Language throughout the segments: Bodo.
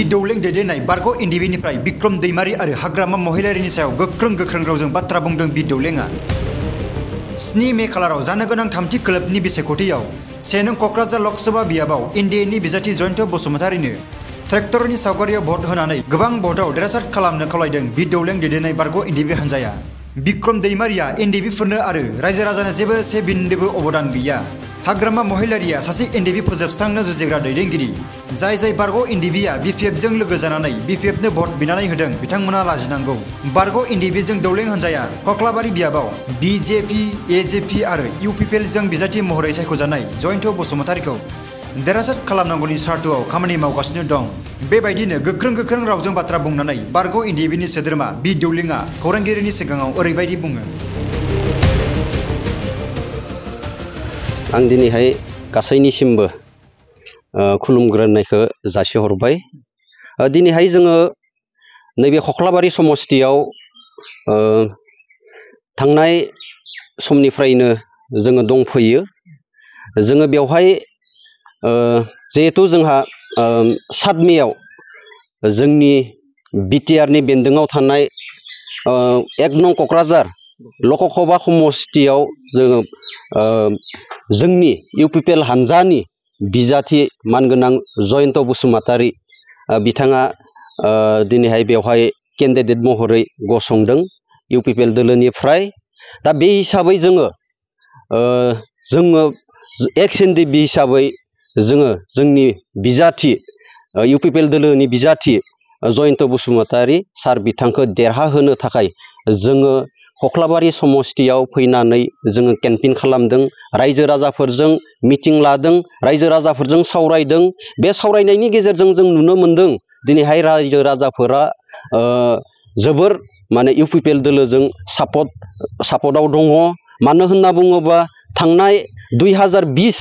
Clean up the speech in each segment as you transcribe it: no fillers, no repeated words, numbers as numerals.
बिदौलें दैदेननाय बारग' एनडिबिनिफ्राय बिक्रम दैमारी आरो हाग्रामा महिलारिनि सायाव गोख्रों रावजों बाथ्रा बुंदों बिदौलेंआ। 7 मे खालाराव जानो गोनां थामथि खोलोबनि बिसायख'थियाव 1 नं क'क्राझार लकसभा बियाबाव एनडिएनि बिजाथि जयन्त बसुमतारीनो ट्रेक्टरनि सावगारियाव भट होनानै गोबां भटआव देरहासार खालामनो खावलायदों बिदौलें दैदेननाय बारग' एनडिबि हान्जाया। बिक्रम दैमारीया एनडिबिफोरनो आरो रायजो राजानो जेबो से बिन्दोबो अबदान गैया। हाग्रामा महिलारिया सासे एनडिबि फोजोबस्रांनो जुजिग्रा दैदेनगिरि। जाय बारग' एनडिबिआ बिपिएफजों लोगो जानानै बिपिएफनो भट बिनानै होदों बिथांमोना लाजिनांगौ। बारग' एनडिबिजों दौलें हान्जाया कक्लाबारि बियाबाव बिजेपि, एजेपि आरो इउपिपिएलजों बिजाथि महरै सायख'जानाय जयन्त बसुमतारीखौ देरहासार खालामनांगौनि सार्थआव खामानि मावगासिनो दं। बेबायदिनो गोख्रों रावजों बाथ्रा बुंनानै बारग' एनडिबिनि सोद्रोमा बिदौलेंआ खौरांगिरिनि सिगाङाव ओरैबायदि बुङो। आं दिनैहाय गासैनिसिमबो खुलुमग्रोनायखौ जासिहरबाय। दिनैहाय जोङो नैबे कक्लाबारि समस्तियाव थांनाय समनिफ्रायनो जोङो दंफैयो। जोङो बेवहाय जिहेतु जोंहा 7 मेआव जोंनि बिटिआरनि बेन्दोङाव थानाय 1 नं क'क्राझार लकसभा समस्तियाव जोङो जोंनि इउपिपिएल हान्जानि बिजाथि मानगोनां जयन्त बसुमतारी बिथाङा दिनैहाय बेवहाय केन्डिडेट महरै गसंदों इउपिपिएल दोलोनिफ्राय। दा बे हिसाबै जोङो एक्स एनडिबि हिसाबै जोङो जोंनि बिजाथि इउपिपिएल दोलोनि बिजाथि जयन्त बसुमतारी सार बिथांखौ देरहाहोनो थाखाय जोङो कक्लाबारि समस्तियाव फैनानै जोङो केम्पेइन खालामदों, रायजो राजाफोरजों मिटिं लादों, रायजो राजाफोरजों सावरायदों। बे सावरायनायनि गेजेरजों जों नुनो मोनदों दिनैहाय रायजो राजाफोरा जोबोर इउपिपिएल दोलोजों सापर्टआव दङ। मानो होनना बुङोबा थांनाय 2020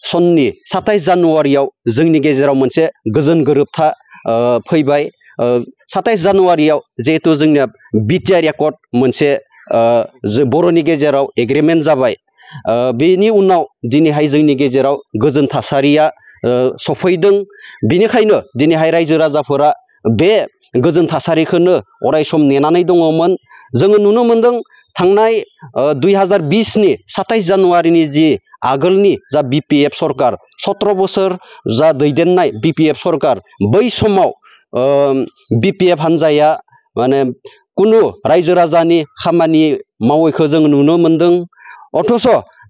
सननि 27 जानुवारियाव जोंनि गेजेराव मोनसे गोजोन गोरोबथा फैबाय। 27 जानुवारियाव जिहेतु जोंनिया बिटिआर एकर्ड मोनसे बर'नि गेजेराव एग्रिमेन्ट जाबाय। बेनि उनाव दिनैहाय जोंनि गेजेराव गोजोन थासारिया सफैदों। बेनिखायनो दिनैहाय रायजो राजाफोरा बे गोजोन थासारिखौनो अरायसम नेनानै दङमोन। जोङो नुनो मोनदों थांनाय 2020 नि 27 जानुवारिनि जि आगोलनि जा बिपिएफ सरकार 17 बोसोर जा दैदेननाय बिपिएफ सरकार, बै समाव बिपिएफ हान्जाया कुनु रायजो राजानि खामानि मावैखौ जों नुनो मोनदों। अथच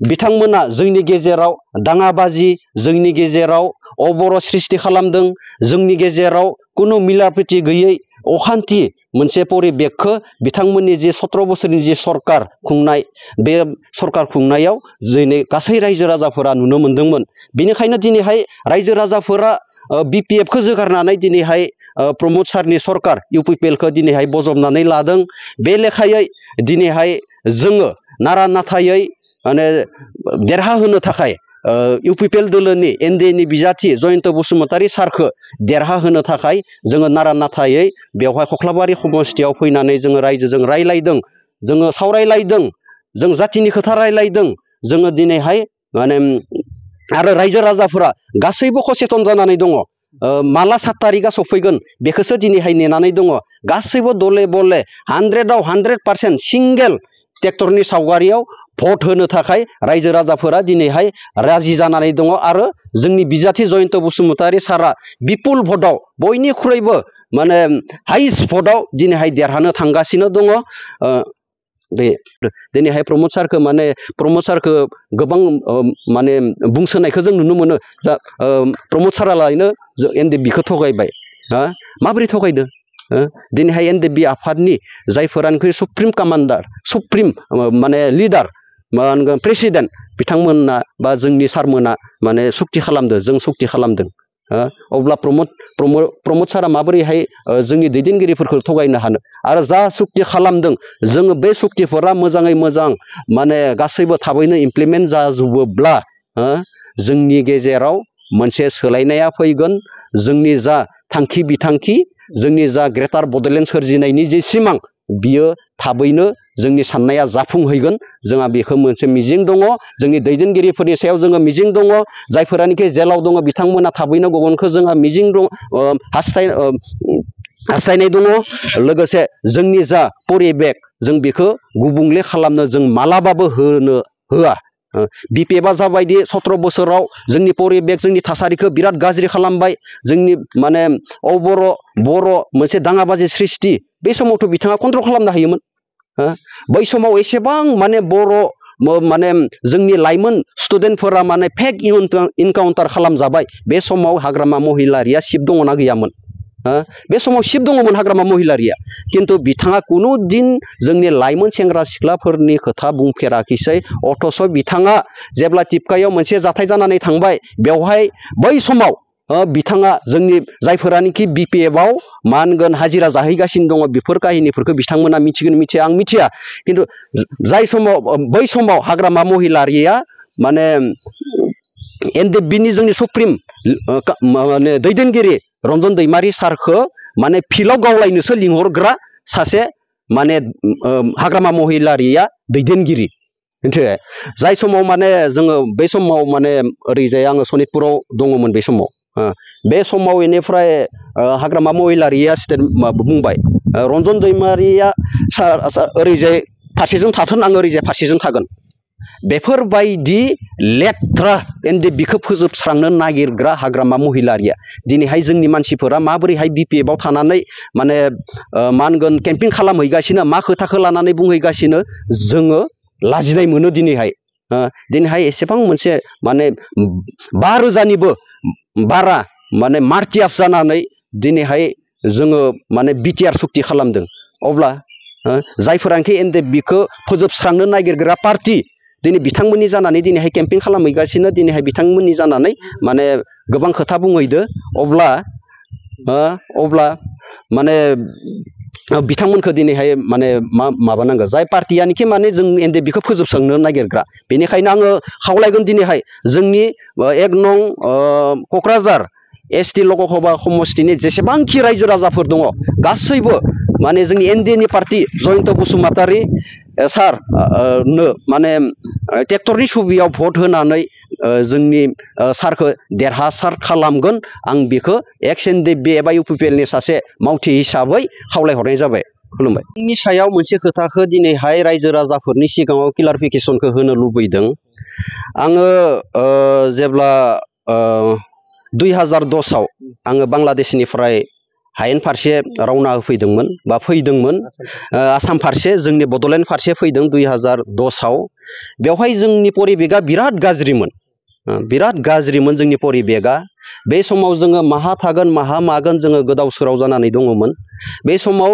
बिथांमोना जोंनि गेजेराव दाङाबाजि, जोंनि गेजेराव अबर सृष्टि खालामदों, जोंनि गेजेराव कुनु मिलाप्रिति गैयै अखान्थि मोनसे परिबेकखौ बिथांमोननि जे 17 बोसोरनि जे सरकार खुंनाय, बे सरकार खुंनायाव दिनै गासै रायजो राजाफोरा नुनो मोनदोंमोन। बेनिखायनो दिनैहाय रायजो राजाफोरा बिपिएफखौ जोगारनानै दिनैहाय प्रमद सारनि सरकार इउपिपिएलखौ दिनैहाय बजबनानै लादों। बे लेखायै दिनैहाय जोङो नारा नाथायै देरहाहोनो थाखाय इउपिपिएल दोलोनि एनडिएनि बिजाथि जयन्त बसुमतारी सारखौ देरहाहोनो थाखाय जोङो नारा नाथायै बेवहाय कक्लाबारि समस्तियाव फैनानै जोङो रायजोजों रायलायदों, जोङो सावरायलायदों, जों जातिनि खोथा रायलायदों। जोङो दिनैहाय आरो रायजो राजाफोरा गासैबो सचेतन जानानै दङ। माला 7 तारिखआ सफैगोन बेखौसो दिनैहाय नेनानै दङ। गासैबो दले बले 100आव 100% सिंगेल ट्रेक्टरनि सावगारियाव भट होनो थाखाय रायजो राजाफोरा दिनैहाय राजि जानानै दङ। आरो जोंनि बिजाथि जयन्त बसुमतारी सारा बिपुल भटआव बयनिख्रुइबो हाइस्ट भटआव दिनैहाय देरहानो थांगासिनो दङ। दिनैहाय प्रमद सारखौ गोबां बुंसोनायखौ जों नुनो मोनो। प्रमद सारालायनो एनडिबिखौ थगायबाय। माबोरै थगायदों? दिनैहाय एनडिबि आफादनि जायफोरानोखि supreme commander, supreme leader, president बिथांमोना बा जोंनि सारमोना सुक्ति खालामदों, जों सुक्ति खालामदों। अब्ला प्रमद सारा माबोरैहाय जोंनि दैदेनगिरिफोरखौ थगायनो हानो? आरो जा सुक्ति खालामदों जोङो बे सुक्तिफोरा मोजाङै मोजां गासैबो थाबैनो इमप्लिमेन्ट जाजोबोब्ला जोंनि गेजेराव मोनसे सोलायनाया फैगोन। जोंनि जा थांखि बिथांखि, जोंनि जा ग्रेटार बड'लेण्ड सोरजिनायनि जे सिमां, बियो थाबैनो जोंनि साननाया जाफुंहैगोन जोंहा बेखौ मोनसे मिजिं दङ जोंनि दैदेनगिरिफोरनि सायाव जोङो मिजिं दङ जायफोरानोखि जेलाव दङ बिथांमोना थाबैनो गगनखौ जोंहा मिजिं दं हास्थायनाय दङ लोगोसे जोंनि जा परिबेक जों बेखौ गुबुंले खालामनो जों मालाबाबो होनो होआ बिपिएफआ जाबायदि 17 बोसोराव जोंनि परिबेक जोंनि थासारिखौ बिराद गाज्रि खालामबाय जोंनि माने बर' मोनसे दाङाबाजि सृष्टि बे समावथ' बिथाङा कन्ट्रल खालामनो हायोमोन बै समाव एसेबां माने बर' माने जोंनि लाइमोन स्टुडेन्टफोरा माने फेक इनकाउन्टार खालामजाबाय बे समाव हाग्रामा महिलारिया सिप दङना गैयामोन बे समाव सिप दङमोन हाग्रामा महिलारिया खिन्थु बिथाङा कुनु दिन जोंनि लाइमोन सेंग्रा सिख्लाफोरनि खोथा बुंफेराखिसै अथस बिथाङा जेब्ला टिपकायाव मोनसे जाथाय जानानै थांबाय बेवहाय बै समाव बिथाङा जोंनि जायफोरानोखि बिपिएफआव मा होनगोन हाजिरा जाहैगासिनो दङ बेफोर काहिनिफोरखौ बिथांमोना मिथिगोन मिथिया आं मिथिया खिन्थु जाय समाव बै समाव हाग्रामा महिलारिया माने एनडिएफबिनि जोंनि सुप्रिम माने दैदेनगिरि रन्जन दैमारि सारखौ माने फिल्डआव गावलायनोसो लिंहरग्रा सासे माने हाग्रामा महिलारिया दैदेनगिरि मिथिबाय जाय समाव माने जोङो बे समाव माने ओरैजाय आङो सनितपुराव दङमोन बे समाव बे समाव बेनिफ्राय हाग्रामा महिलारिया बुंबाय रन्जन दैमारिया ओरैजाय फारसेजों थाथों आं ओरैजाय फारसेजों थागोन बेफोरबायदि लेथ्रा एनडिएफबिखौ फोजोबस्रांनो नागिरग्रा हाग्रामा महिलारिया दिनैहाय जोंनि मानसिफोरा माबोरैहाय बिपिएफआव थानानै माने मा होनगोन केम्पिं खालामहैगासिनो मा खोथाखौ लानानै बुंहैगासिनो जोङो लाजिनाय मोनो दिनैहाय एसेबां मोनसे माने 5,000निबो बारा माने मार्टियास जानानै दिनैहाय जोङो माने बिटिआर सुक्ति खालामदों अब्ला जायफोरानोखि एनडिएफबिखौ फोजोबस्रांनो नागिरग्रा पार्टि दिनै बिथांमोननि जानानै दिनैहाय केम्पिं खालामहैगासिनो दिनैहाय बिथांमोननि जानानै माने गोबां खोथा बुंहैदो अब्ला माने बिथांमोनखौ दिनैहाय माने माबानांगौ जाय पार्टियानोखि माने जों एनडिएफबिखौ फोजोबस्रांनो नागिरग्रा बेनिखायनो आङो खावलायगोन दिनैहाय जोंनि 1 नं क'क्राझार एसटि लकसभा समष्टिनि जेसेबांखि रायजो राजाफोर दङ गासैबो माने जोंनि एनडिएनि पार्टि जयन्त बसुमतारी सारनो माने ट्रेक्टरनि सुबियाव भट होनानै जोंनि सारखौ देरहासार खालामगोन आं बेखौ एक्स एनडिएफबि एबा इउपिपिएलनि सासे मावथि हिसाबै खावलायहरनाय जाबाय खुलुमबाय आंनि सायाव मोनसे खोथाखौ दिनैहाय रायजो राजाफोरनि सिगाङाव क्लारिफिकेसनखौ होनो लुबैदों आङो जेब्ला 2010आव आङो बांलादेशनिफ्राय हायेन फारसे रावना होफैदोंमोन बा फैदोंमोन आसाम फारसे जोंनि बड'लेण्ड फारसे फैदों 2010आव बेवहाय जोंनि परिबेकआ बिराद गाज्रिमोन जोंनि परिबेकआ बे समाव जोङो माहा थागोन माहा मागोन जोङो गोदाव सोराव जानानै दङमोन बे समाव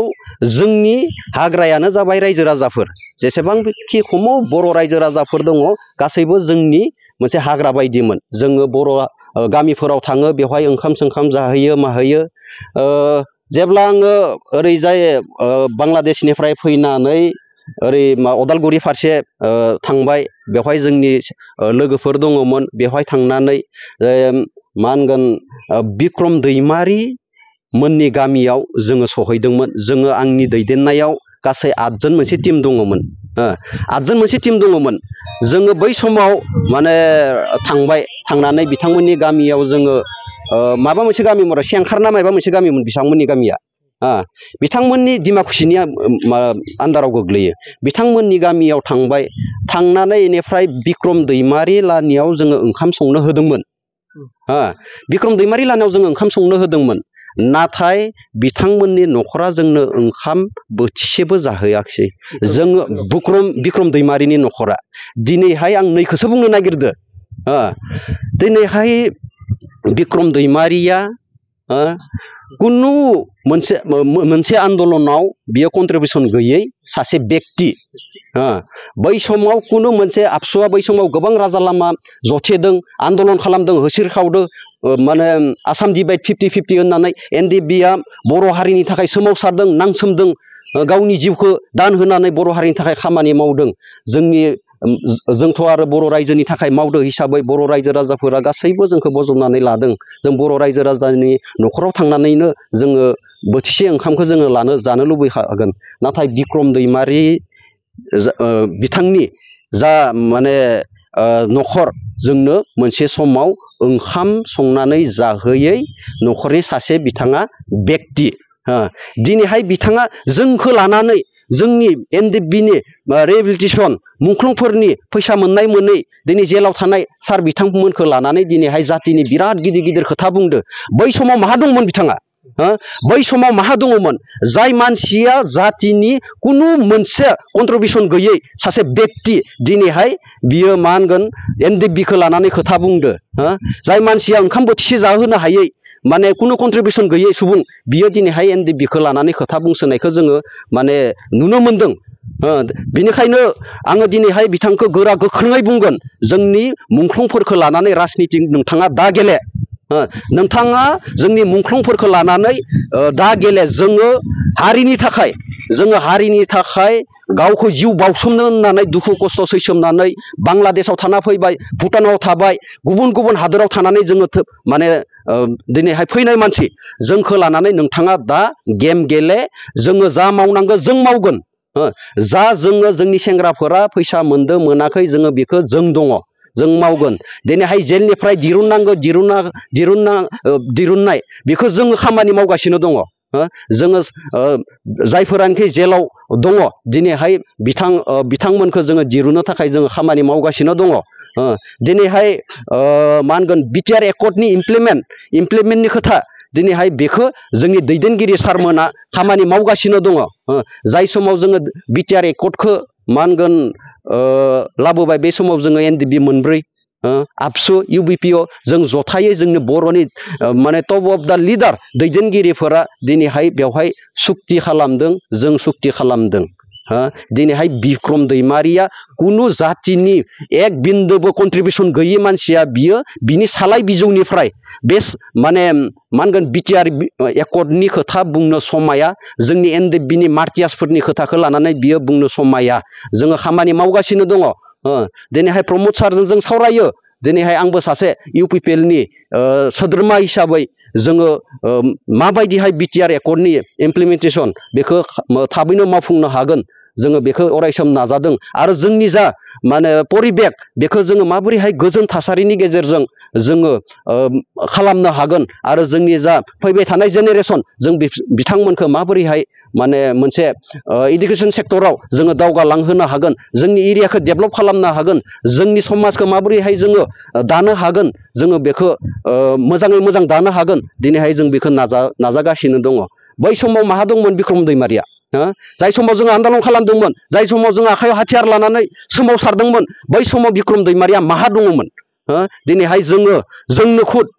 जोंनि हाग्रायानो जाबाय रायजो राजाफोर जेसेबांखि खमाव बर' रायजो राजाफोर दङ गासैबो जोंनि मोनसे हाग्रा बायदिमोन जोङो बर' गामिफोराव थाङो बेवहाय ओंखाम सोंखाम जाहैयो माहैयो जेब्ला आङो ओरैजाय बांलादेशनिफ्राय फैनानै ओरै अदालगुरि फारसे थांबाय बेवहाय जोंनि लोगोफोर दङमोन बेवहाय थांनानै मा होनगोन बिक्रम दैमारि मोननि गामियाव जोङो सहैदोंमोन जोङो आंनि दैदेननायाव गासै 8 जन मोनसे टीम दङमोन 8 जन मोनसे टीम दङमोन जोङो बै समाव माने थांनानै बिथांमोननि गामियाव जोङो माबा मोनसे गामिमोन सेंखारना माबा मोनसे गामिमोन बिथांमोननि गामिया बिथांमोननि दिमाकुसिनि आन्दाराव गोग्लैयो बिथांमोननि गामियाव थांनानै बेनिफ्राय बिक्रम दैमारि लानियाव जोङो ओंखाम संनो होदोंमोन बिक्रम दैमारि लानियाव जोङो ओंखाम संनो होदोंमोन नाथाय बिथांमोननि न'खरा जोंनो ओंखाम बोथिसेबो जाहोआखिसै जोङो बिक्रम दैमारिनि न'खरा दिनैहाय आं नैखौसो बुंनो नागिरदो दिनैहाय बिक्रम दैमारिया कुनु मोनसे आन्दलनाव बियो कन्ट्रिबिउसन गैयै सासे व्यक्ति बै समाव कुनु मोनसे आबसुआ बै समाव गोबां राजा लामा जथेदों आन्दलन खालामदों होसिरखावदों माने आसाम डिभाइड 50-50 होननानै एनडिएफबिआ बर' हारिनि थाखाय सोमावसारदों नांसोमदों गावनि जिउखौ दान होनानै बर' हारिनि थाखाय खामानि मावदों जोंथ' आरो बर' रायजोनि थाखाय मावदों हिसाबै बर' रायजो राजाफोरा गासैबो जोंखौ बजबनानै लादों जों बर' रायजो राजानि न'खराव थांनानैनो जोङो बोथिसे ओंखामखौ जोङो जानो लुबैखागोन नाथाय बिक्रम दैमारि बिथांनि जा माने न'खर जोंनो मोनसे समाव ओंखाम संनानै जाहोयै न'खरनि सासे बिथाङा व्यक्ति दिनैहाय बिथाङा जोंखौ लानानै जोंनि एनडिएफबिनि रिहेबिलिटेसन मुंख्लंफोरनि फैसा मोननाय मोनै दिनै जेलाव थानाय सार बिथांमोनखौ लानानै दिनैहाय जातिनि बिराद गिदिर गिदिर खोथा बुंदो बै समाव माहा दंमोन बिथाङा बै समाव माहा दङमोन जाय मानसिया जातिनि कुनु मोनसे कन्ट्रिबिउसन गैयै सासे व्यक्ति दिनैहाय बियो मा होनगोन एनडिएफबिखौ लानानै खोथा बुंदो जाय मानसिया ओंखाम बोथिसे जाहोनो हायै माने कुनु कन्ट्रिबिउसन गैयै सुबुं बियो दिनैहाय एनडिएफबिखौ लानानै खोथा बुंसोनायखौ जोङो माने नुनो मोनदों बेनिखायनो आङो दिनैहाय बिथांखौ गोरा गोख्रोङै बुंगोन जोंनि मुंख्लंफोरखौ लानानै राजनिति नोंथाङा दा गेले नोंथाङा जोंनि मुंख्लंफोरखौ लानानै दा गेले जोङो हारिनि थाखाय गावखौ जिउ बावसोमनो होननानै दुखु खस्थ' सैसोमनानै बांलादेशआव थाना फैबाय भुटानाव थाबाय गुबुन गुबुन हादोराव थानानै जोङो माने दिनैहाय फैनाय मानसि जोंखौ लानानै नोंथाङा दा गेम गेले जोङो जा मावनांगौ जों मावगोन जा जोङो जोंनि सेंग्राफोरा फैसा मोनदों मोनाखै जोङो बेखौ जों दङ जों मावगोन दिनैहाय जेलनिफ्राय दिरुननाय बेखौ जोङो खामानि मावगासिनो दङ जोङो जायफोरानोखि जेलाव दङ दिनैहाय बिथांमोनखौ जोङो दिरुननो थाखाय जोङो खामानि मावगासिनो दङ दिनैहाय मा होनगोन बिटिआर एकर्डनि इमप्लिमेन्टनि खोथा दिनैहाय बेखौ जोंनि दैदेनगिरि सारमोना खामानि मावगासिनो दङ जाय समाव जोङो बिटिआर एकर्डखौ मा होनगोन लाबोबाय बे समाव जोङो एनडिएफबि मोनब्रै आबसु इउबिपिअ जों जथायै जोंनि बर'नि माने टप अफ दा लिडार दैदेनगिरिफोरा दिनैहाय बेवहाय सुक्ति खालामदों जों सुक्ति खालामदों दिनैहाय बिक्रम दैमारिया कुनु जातिनि एक बिन्दोबो कन्ट्रिबिउसन गैयै मानसिया बिनि सालाय बिजौनिफ्राय बे माने मा होनगोन बिटिआर एकर्डनि खोथा बुंनो समाया जोंनि एनडिएफबिनि मार्टियासफोरनि खोथाखौ लानानै बियो बुंनो समाया जोङो खामानि मावगासिनो दङ दिनैहाय प्रमद सारजों जों सावरायो दिनैहाय आंबो सासे इउपिपिएलनि सोद्रोमा हिसाबै जोङो माबायदिहाय बिटिआर एकर्डनि इमप्लिमेन्टेसन बेखौ थाबैनो मावफुंनो हागोन जोङो बेखौ अरायसम नाजादों आरो जोंनि जा माने परिबेक बेखौ जोङो माबोरैहाय गोजोन थासारिनि गेजेरजों जोङो खालामनो हागोन आरो जोंनि जा फैबाय थानाय जेनेरेसन जों बिथांमोनखौ माबोरैहाय माने मोनसे इडुकेसन सेक्टराव जोङो दावगालांहोनो हागोन जोंनि एरियाखौ डेभेलप खालामनो हागोन जोंनि समाजखौ माबोरैहाय जोङो दानो हागोन जोङो बेखौ मोजाङै मोजां दानो हागोन दिनैहाय जों बेखौ नाजागासिनो दङ बै समाव माहा दंमोन बिक्रम दैमारिया जाय समाव जों आन्दालन खालामदोंमोन जाय समाव जों आखायाव हाथियार लानानै सोमावसारदोंमोन बै समाव बिक्रम दैमारिया माहा दङमोन दिनैहाय जोंनो खुद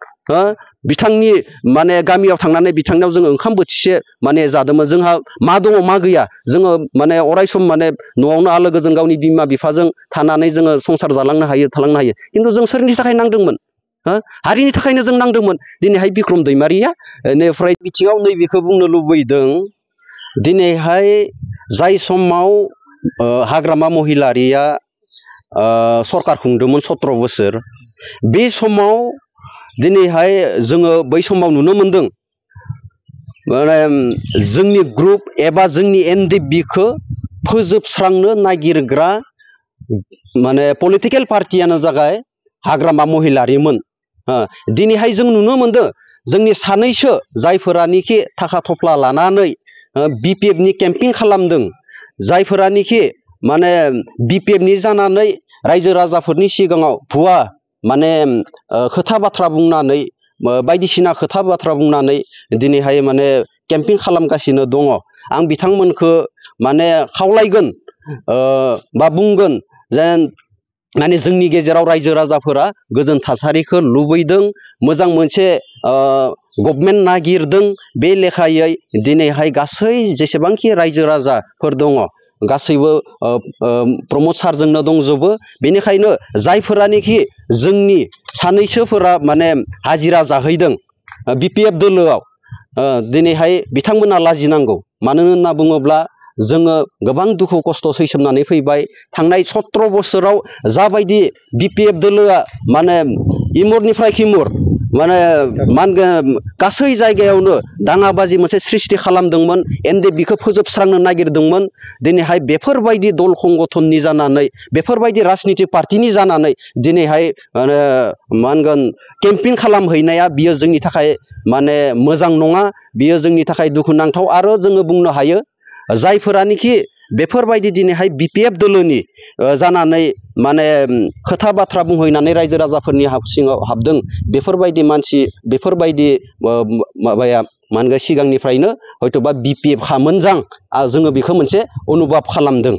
बिथांनि माने गामियाव थांनानै बिथांनियाव जोङो ओंखाम बोथिसे माने जादोंमोन जोंहा मा दङ मा गैया जोङो माने अरायसम माने न'आवनो आलो गोजोन गावनि बिमा बिफाजों थानानै जोङो संसार जालांनो हायो थालांनो हायो खिन्थु जों सोरनि थाखाय नांदोंमोन हारिनि थाखायनो जों नांदोंमोन दिनैहाय बिक्रम दैमारिया बेनिफ्राय बिथिङाव नैबेखौ बुंनो लुबैदों दिनैहाय जाय समाव हाग्रामा महिलारिया सरकार खुंदोंमोन 17 बोसोर बे समाव दिनैहाय जोङो बै समाव नुनो मोनदों माने जोंनि ग्रुप एबा जोंनि एनडिएफबिखौ फोजोबस्रांनो नागिरग्रा माने पलिटिकेल पार्टियानो जाबाय हाग्रामा महिलारिमोन दिनैहाय जों नुनो मोनदों जोंनि सानैसो जायफोरानोखि थाखा थफ्ला लानानै बिपिएफनि केम्पिं खालामदों जायफोरानोखि माने बिपिएफनि जानानै रायजो राजाफोरनि सिगाङाव भुवा माने खोथा बाथ्रा बुंनानै बायदिसिना खोथा बाथ्रा बुंनानै दिनैहाय माने केम्पिं खालामगासिनो दङ आं बिथांमोनखौ माने खावलायगोन बा बुंगोन जेन माने जोंनि गेजेराव रायजो राजाफोरा गोजोन थासारिखौ लुबैदों मोजां मोनसे गभर्नमेन्ट नागिरदों बे लेखायै दिनैहाय गासै जेसेबांखि रायजो राजाफोर दङ गासैबो प्रमद सारजोंनो दंजोबो बेनिखायनो जायफोरानोखि जोंनि सानैसोफोरा माने हाजिरा जाहैदों बिपिएफ दोलोआव दिनैहाय बिथांमोना लाजिनांगौ मानो होनना बुङोब्ला जोङो गोबां दुखु खस्थ' सैसोमनानै फैबाय थांनाय 17 बोसोराव जाबायदि बिपिएफ दोलोआ माने इमुरनिफ्राय खिमुर माने गासै जायगायावनो दाङाबाजि मोनसे सृष्टि खालामदोंमोन एनडिएफबिखौ फोजोबस्रांनो नागिरदोंमोन दिनैहाय बेफोरबायदि दल संगठननि जानानै बेफोरबायदि राजनीति पार्टिनि जानानै दिनैहाय मा होनगोन केम्पिं खालामहैनाया बियो जोंनि थाखाय माने मोजां नङा बियो जोंनि थाखाय दुखुनांथाव आरो जोङो बुंनो हायो जायफोरानोखि बेफोरबायदि दिनैहाय बिपिएफ दोलोनि जानानै माने खोथा बाथ्रा बुंहैनानै रायजो राजाफोरनि सिङाव हाबदों बेफोरबायदि मानसि बेफोरबायदि माबाया मा होनगोन सिगांनिफ्रायनो हयथ'बा बिपिएफ खामोन जोङो बेखौ मोनसे अनुभब खालामदों।